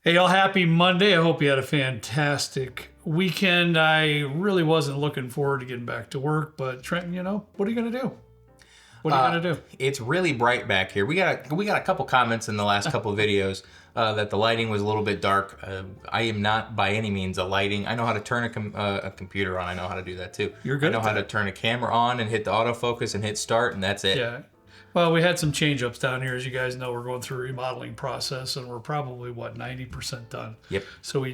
Hey, all happy Monday. I hope you had a fantastic weekend. I really wasn't looking forward to getting back to work, but Trenton, what are you going to do? What are you going to do? It's really bright back here. We got a couple comments in the last couple of videos that the lighting was a little bit dark. I am not by any means a lighting. I know how to turn a computer on. I know how to do that too. You're good I know how to turn a camera on and hit the autofocus and hit start, and that's it. Yeah. Well, we had some change-ups down here. As you guys know, we're going through a remodeling process, and we're probably, 90% done. Yep. So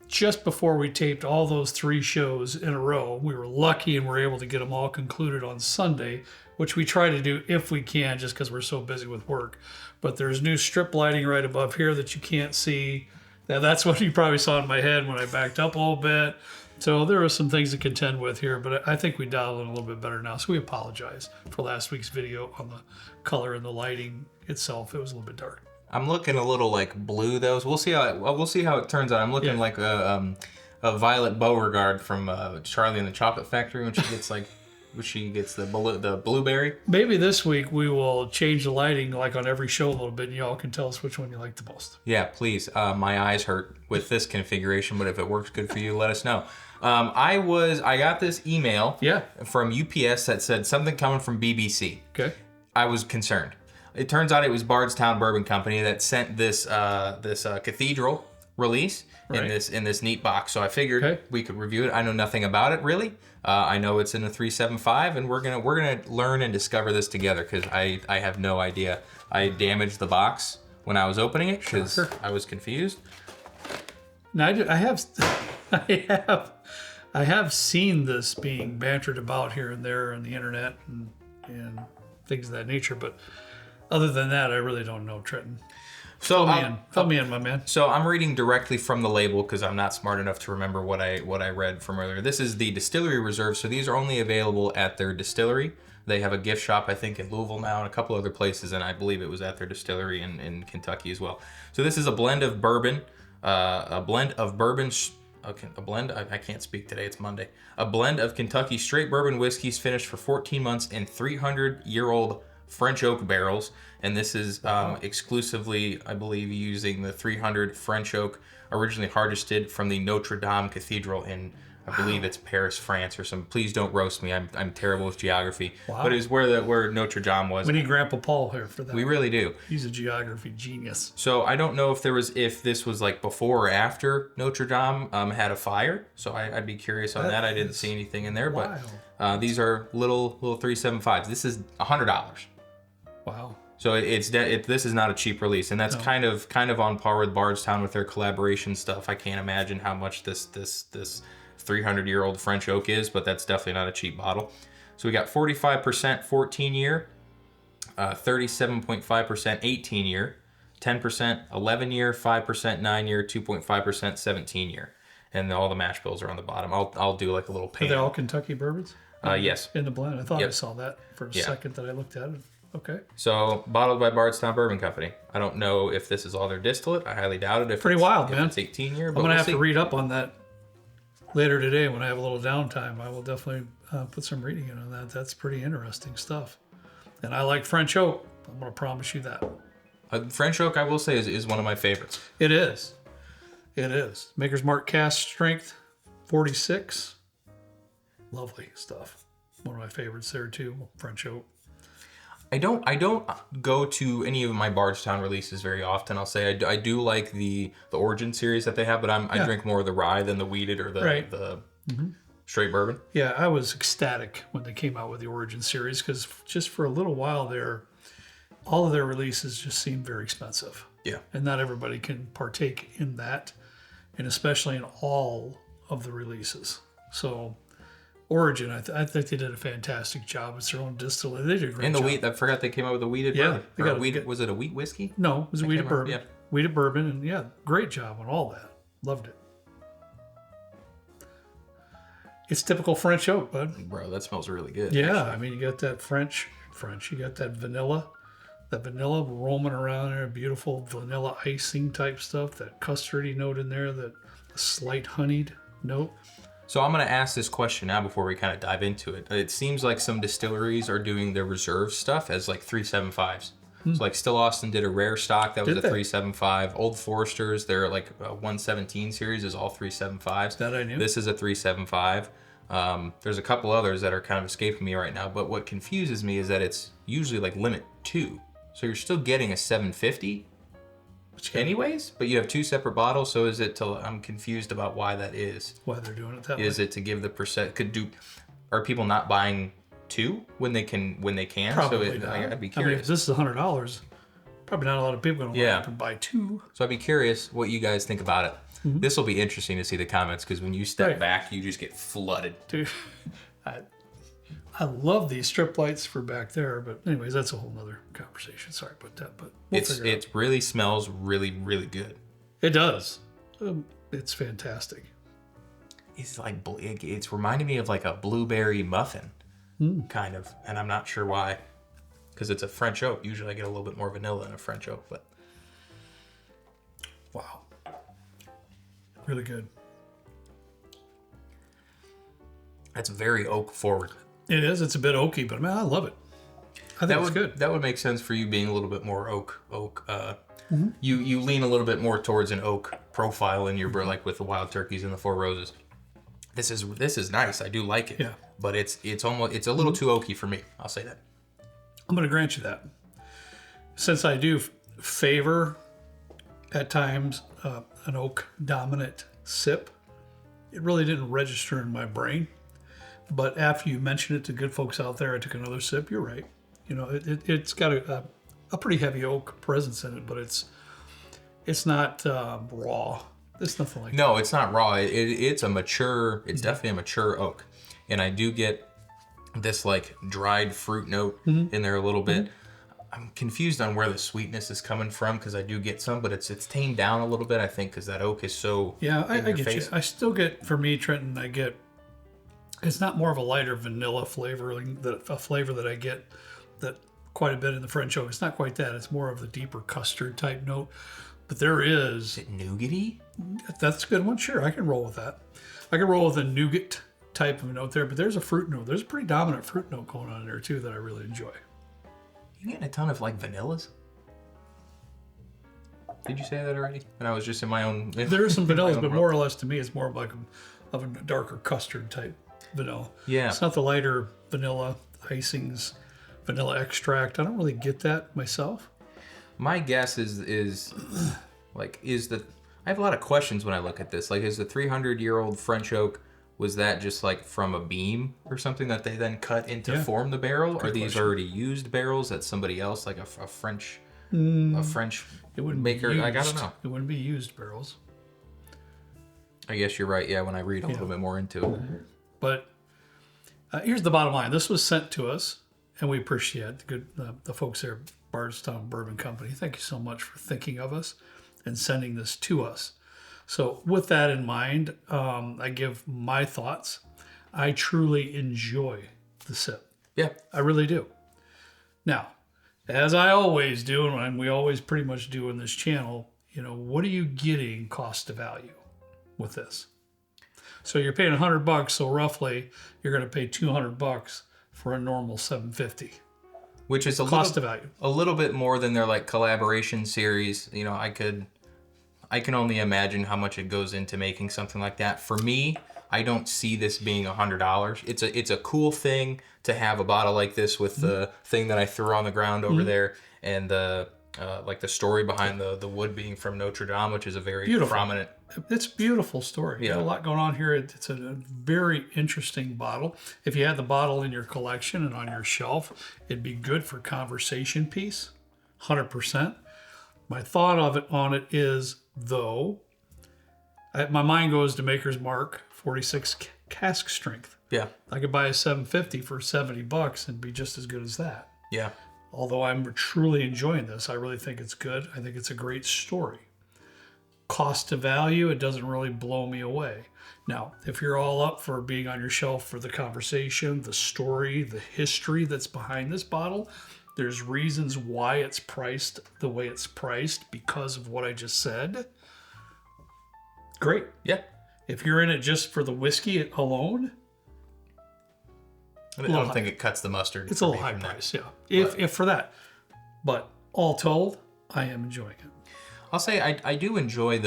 just before we taped all those 3 shows in a row, we were lucky and were able to get them all concluded on Sunday, which we try to do if we can, just because we're so busy with work. But there's new strip lighting right above here that you can't see. Now, that's what you probably saw in my head when I backed up a little bit. So there are some things to contend with here, but I think we dialed in a little bit better now. So we apologize for last week's video on the color and the lighting itself. It was a little bit dark. I'm looking a little like blue though. So we'll see how it turns out. I'm looking like a Violet Beauregard from Charlie and the Chocolate Factory when she gets the blueberry. Maybe this week we will change the lighting like on every show a little bit, and y'all can tell us which one you like the most. Yeah, please. My eyes hurt with this configuration, but if it works good for you, let us know. I got this email from UPS that said something coming from BBC. Okay. I was concerned. It turns out it was Bardstown Bourbon Company that sent this cathedral release in this neat box. So I figured we could review it. I know nothing about it really. I know it's in a 375, and we're gonna learn and discover this together because I have no idea. I damaged the box when I was opening it because I was confused. Now I have seen this being bantered about here and there on the internet and things of that nature, but other than that, I really don't know, Trenton. Fill me in, my man. So I'm reading directly from the label because I'm not smart enough to remember what I read from earlier. This is the Distillery Reserve, so these are only available at their distillery. They have a gift shop, I think, in Louisville now and a couple other places, and I believe it was at their distillery in Kentucky as well. So this is a blend of bourbon, I can't speak today, it's Monday. A blend of Kentucky straight bourbon whiskeys finished for 14 months in 300-year-old French oak barrels, and this is exclusively, I believe, using the 300 French oak originally harvested from the Notre Dame Cathedral in, I believe it's Paris, France, or some. Please don't roast me. I'm terrible with geography, but it's where Notre Dame was. We need Grandpa Paul here for that. We really do. He's a geography genius. So I don't know if this was like before or after Notre Dame had a fire. So I'd be curious on that. I didn't see anything in there, but these are little 375s. This is $100. Wow. So this is not a cheap release, and that's kind of on par with Bardstown with their collaboration stuff. I can't imagine how much this 300-year-old French oak is, but that's definitely not a cheap bottle. So we got 45% 14-year, 37.5% 18-year, 10% 11-year, 5% 9-year, 2.5% 17-year, and all the mash bills are on the bottom. I'll do like a little pan. Are they all Kentucky bourbons? Yes. In the blend. I thought I saw that for a second that I looked at it. Okay. So, bottled by Bardstown Bourbon Company. I don't know if this is all their distillate. I highly doubt it. Pretty wild, man. It's 18-year. I'm going to have to read up on that later today when I have a little downtime. I will definitely put some reading in on that. That's pretty interesting stuff. And I like French oak. I'm going to promise you that. French oak, I will say, is one of my favorites. It is. It is. Maker's Mark cast strength, 46. Lovely stuff. One of my favorites there, too. French oak. I don't go to any of my Bardstown releases very often. I'll say I do like the Origin series that they have, but I drink more of the rye than the wheated or the straight bourbon. Yeah, I was ecstatic when they came out with the Origin series because just for a little while there, all of their releases just seemed very expensive. Yeah. And not everybody can partake in that, and especially in all of the releases. So Origin, I think they did a fantastic job. It's their own distillate. They did a great job. And the wheat, I forgot they came out with a wheated bourbon. Was it a wheat whiskey? No, it was a wheated bourbon. Yeah. Wheated bourbon, and great job on all that. Loved it. It's typical French oak, bud. Bro, that smells really good. Yeah, actually. I mean, you got that French, you got that vanilla roaming around there, beautiful vanilla icing type stuff, that custardy note in there, that slight honeyed note. So I'm going to ask this question now before we kind of dive into it. It seems like some distilleries are doing their reserve stuff as like 375s. So like Still Austin did a rare stock that was Did a they? 375. Old Foresters, they're like a 117 series is all 375s. That I knew. This is a 375. There's a couple others that are kind of escaping me right now, but what confuses me is that it's usually like limit 2. So you're still getting a 750 anyways, but you have 2 separate bottles. So is it I'm confused about why that is. Why they're doing it that way? Is it to give the percent? Are people not buying 2 when they can? Probably so not. I'd be I mean, curious. if this is $100, probably not a lot of people are going to Yeah. want to buy 2. So I'd be curious what you guys think about it. This will be interesting to see the comments because when you step Right. back, you just get flooded. Dude, I love these strip lights for back there, but anyways, that's a whole nother conversation. Sorry about that, but we'll figure it out. It really smells really, really good. It does. It's fantastic. It's like it's reminding me of like a blueberry muffin, kind of, and I'm not sure why, because it's a French oak. Usually, I get a little bit more vanilla in a French oak, but Wow. Really good. that's very oak forward. It is. It's a bit oaky, but man, I love it. I think it's good. That would make sense for you being a little bit more oak. You lean a little bit more towards an oak profile in your like with the Wild Turkeys and the Four Roses. This is nice. I do like it. Yeah. But it's a little too oaky for me. I'll say that. I'm going to grant you that. Since I do favor at times an oak dominant sip, it really didn't register in my brain. But after you mentioned it to good folks out there, I took another sip. You're right. You know, it's got a pretty heavy oak presence in it, but it's not raw. It's nothing like that. No, it's not raw. It's a mature. It's definitely a mature oak, and I do get this like dried fruit note in there a little bit. I'm confused on where the sweetness is coming from because I do get some, but it's tamed down a little bit. I think because that oak is so I in your get face. you. I still get, for me, Trenton, I get. It's not more of a lighter vanilla flavoring, a flavor that I get that quite a bit in the French oak. It's not quite that. It's more of the deeper custard type note. But there is. Is it nougaty? That's a good one. Sure, I can roll with that. I can roll with a nougat type of note there, but there's a fruit note. There's a pretty dominant fruit note going on in there too that I really enjoy. You getting a ton of like vanillas? Did you say that already? And I was just in my own. There are some vanillas, but world. more or less to me, it's more of like a darker custard type vanilla. Yeah. It's not the lighter vanilla icings, vanilla extract. I don't really get that myself. My guess is that I have a lot of questions when I look at this. Like, is the 300-year-old French oak, was that just like from a beam or something that they then cut in to form the barrel? Are these already used barrels that somebody else, like a French It wouldn't maker? be used. Like, I don't know. It wouldn't be used barrels. I guess you're right. Yeah, when I read a little bit more into it. But here's the bottom line. This was sent to us, and we appreciate the folks there at Bardstown Bourbon Company. Thank you so much for thinking of us and sending this to us. So with that in mind, I give my thoughts. I truly enjoy the sip. Yeah. I really do. Now, as I always do, and we always pretty much do in this channel, what are you getting cost to value with this? So you're paying $100, so roughly you're going to pay $200 for a normal $750. Which is a little bit more than their like collaboration series. I can only imagine how much it goes into making something like that. For me, I don't see this being $100. It's a cool thing to have a bottle like this with the thing that I threw on the ground over there, and the like the story behind the wood being from Notre Dame, which is a very prominent. It's a beautiful story. Yeah. Got a lot going on here. It's a very interesting bottle. If you had the bottle in your collection and on your shelf, it'd be good for conversation piece, 100%. My thought on it is, though, my mind goes to Maker's Mark 46 cask strength. Yeah. I could buy a 750 for $70 and be just as good as that. Yeah. Although I'm truly enjoying this, I really think it's good. I think it's a great story. Cost to value, it doesn't really blow me away. Now, if you're all up for being on your shelf for the conversation, the story, the history that's behind this bottle, there's reasons why it's priced the way it's priced because of what I just said. Great. Yeah. If you're in it just for the whiskey alone, I don't think it cuts the mustard. it's a little high price, yeah. If for that. But all told, I am enjoying it. I'll say I do enjoy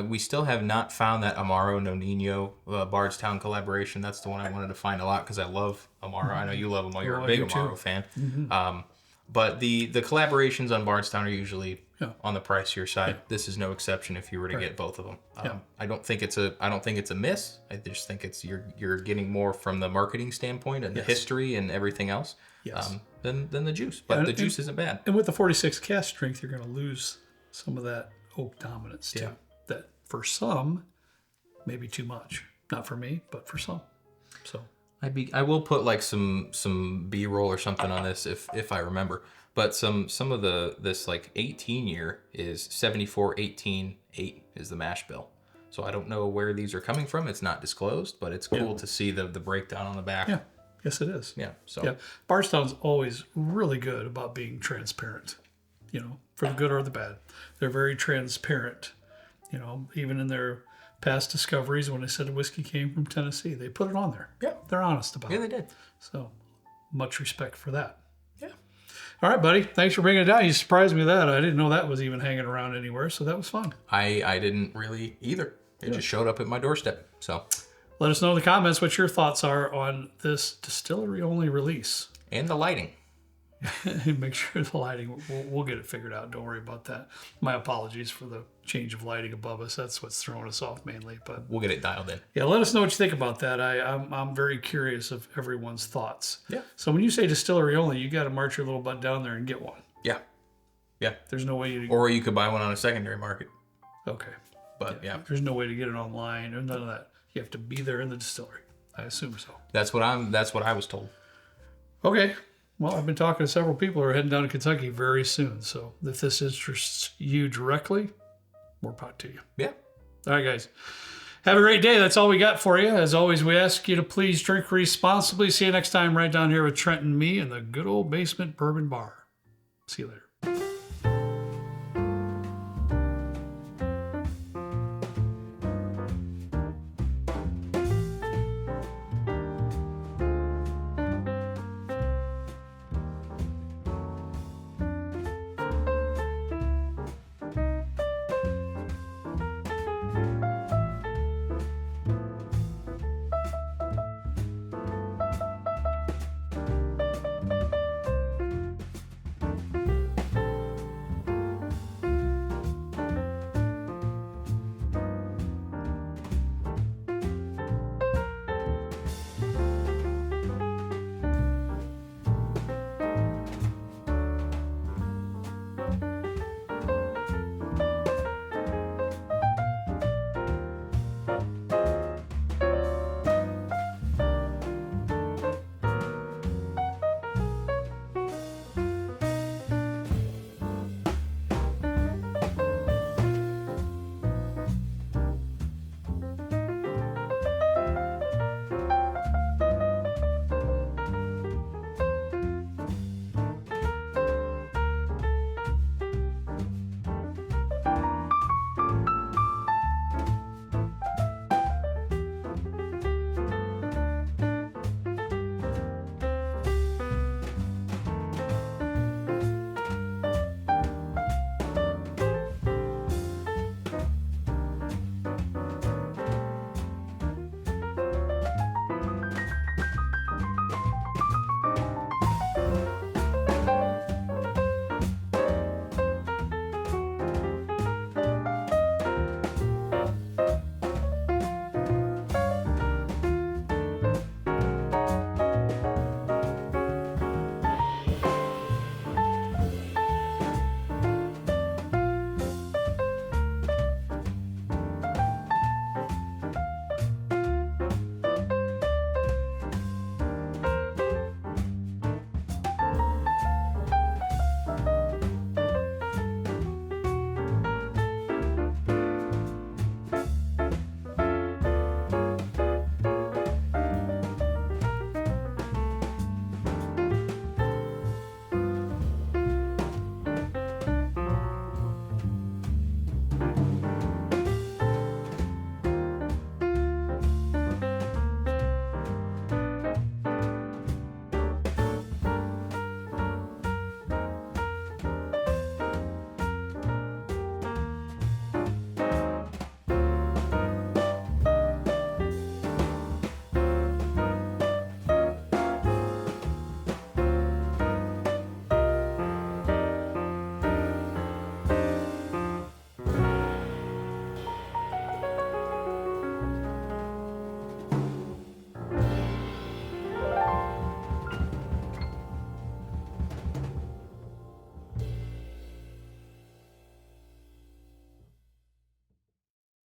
we still have not found that Amaro No Nino Bardstown collaboration. That's the one I wanted to find a lot because I love Amaro. I know you love Amaro. You're a big Amaro fan. But the collaborations on Bardstown are usually on the pricier side. This is no exception if you were to get both of them. I don't think it's a miss. I just think it's you're getting more from the marketing standpoint and the history and everything else than the juice. But the juice isn't bad. And with the 46 cask strength, you're going to lose some of that oak dominance too. That for some, maybe too much. Not for me, but for some. So I will put like some B-roll or something on this if I remember. But some of this like 18 year is 74 18 8 is the mash bill. So I don't know where these are coming from. It's not disclosed, but it's cool to see the breakdown on the back. Yeah. Yes, it is. Yeah. So Bardstown's always really good about being transparent. For the good or the bad. They're very transparent. Even in their past discoveries, when they said the whiskey came from Tennessee, they put it on there. Yeah. They're honest about it. Yeah, they did. So much respect for that. Yeah. All right, buddy. Thanks for bringing it down. You surprised me with that. I didn't know that was even hanging around anywhere, so that was fun. I didn't really either. It just showed up at my doorstep. So let us know in the comments what your thoughts are on this distillery-only release. And the lighting. Make sure the lighting, we'll get it figured out. Don't worry about that. My apologies for the change of lighting above us. That's what's throwing us off mainly. But we'll get it dialed in. Yeah, let us know what you think about that. I'm very curious of everyone's thoughts. Yeah. So when you say distillery only, you got to march your little butt down there and get one. Yeah. Yeah. There's no way you... Or you could buy one on a secondary market. Okay. But yeah. There's no way to get it online or none of that. You have to be there in the distillery. I assume so. That's what I was told. Okay. Well, I've been talking to several people who are heading down to Kentucky very soon. So if this interests you directly, more pot to you. Yeah. All right, guys. Have a great day. That's all we got for you. As always, we ask you to please drink responsibly. See you next time right down here with Trent and me in the good old basement bourbon bar. See you later.